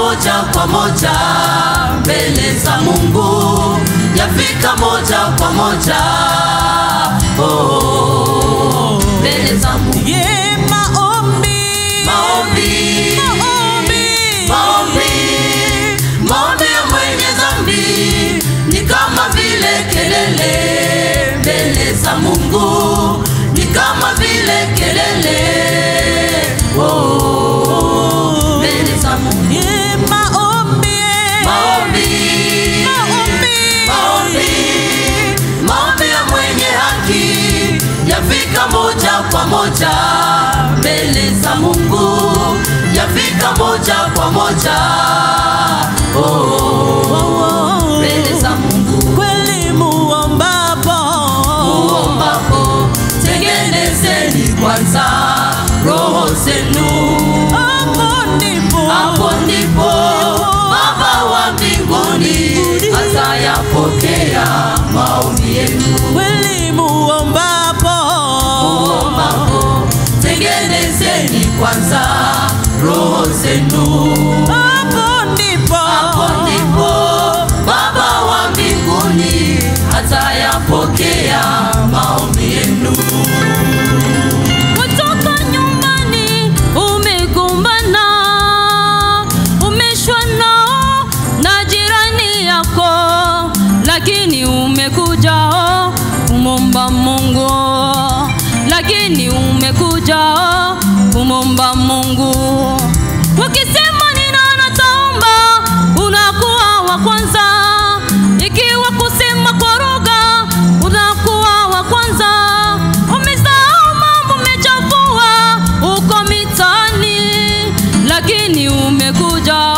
moja kwa moja mbele za Mungu, yafika moja kwa moja mbele za Mungu. Maombi ya mwenye dhambi ni kama vile kelele mbele za Mungu, ni kama vile kelele mbele za Mungu. Maombi ya mwenye haki yafika moja kwa moja mbele za Mungu, yafika moja kwa moja mbele za Mungu. Kweli muombapo, tengenezeni kwanza roho zenu. Hapo ndipo Baba wa mbinguni atayapokea maombi yenu. Kweli muombapo, tengenezeni kwanza roho zenu. Hapo ndipo Baba wa mbinguni atayapokea maombi yenu. Kutoka nyumbani umegombana, umeshwana na jirani yako, lakini umekuja kumomba Mungu, lakini umekuja kumomba Mungu. Ukisema nina nataomba, unakuwa wa kwanza. Ikiwa kusema kwa lugha, unakuwa wa kwanza. Umesahau mambo umechafua uko mitaani, lakini umekuja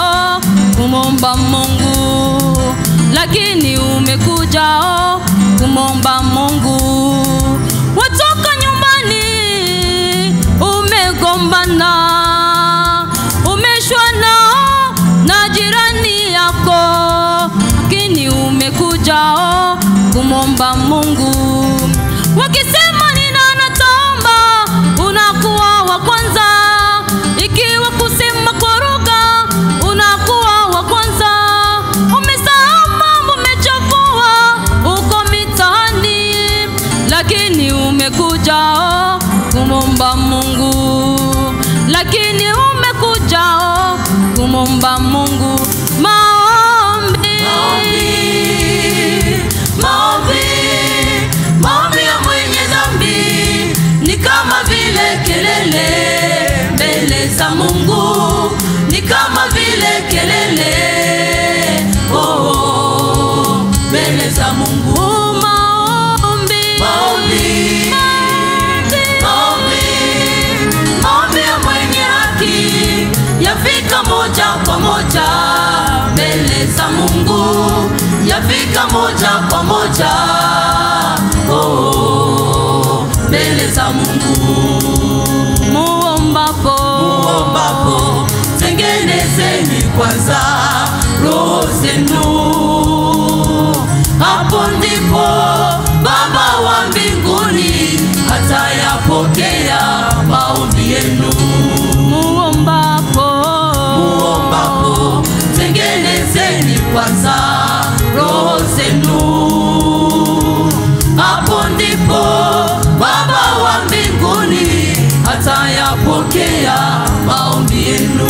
kumomba Mungu, lakini umekuja kumomba Mungu. Watoka nyumbani umegombana, umeshwana na jirani yako, lakini umekuja kumomba Mungu. Wakisema nina nataomba, unakuwa wa kwanza. Ikiwa kusema kwa lugha, unakuwa wa kwanza. Umesahau mambo umechafua uko mitaani, lakini umekuja kumomba Mungu, lakini umekuja kumomba Mungu. Maombi ya mwenye dhambi ni kama vile kelele mbele za Mungu, ni kama vile kelele mbele za Mungu. Maombi ya mwenye haki yafika moja kwa moja mbele za Mungu, yafika moja kwa moja mbele za Mungu. Muombapo, tengenezeni kwanza roho zenu. Hapo ndipo Baba wa mbinguni atayapokea maombi yenu. Muombapo, tengenezeni kwanza roho zenu. Hapo ndipo Baba wa mbinguni atayapokea maombi yenu.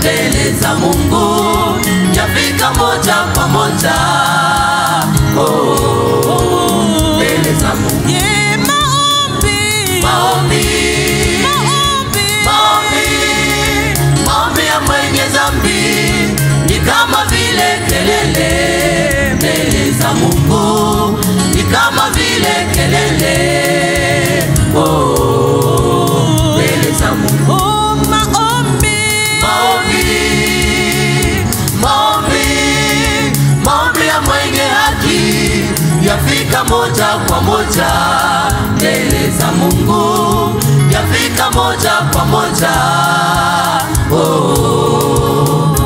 mbele za Mungu yafika moja kwa moja. Mbele za Mungu. Yeah, maombi. Maombi. Maombi. Maombi. Maombi ya mwenye dhambi ni kama vile kelele mbele za Mungu, ni kama vile kelele mbele za Mungu. Oh, maombi. Maombi. Maombi. Maombi ya mwenye haki yafika moja kwa moja mbele za Mungu, yafika moja kwa moja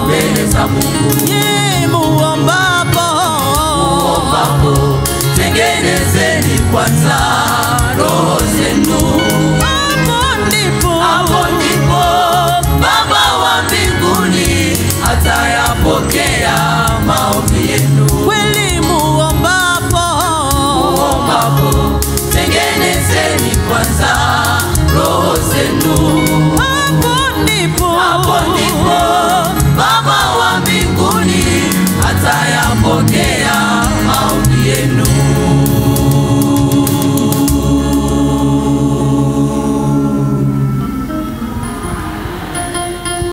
mbele za Mungu. Yeah, muombapo. Muombapo tengenezeni kwanza roho zenu. Hapo ndipo Baba wa mbinguni atayajibu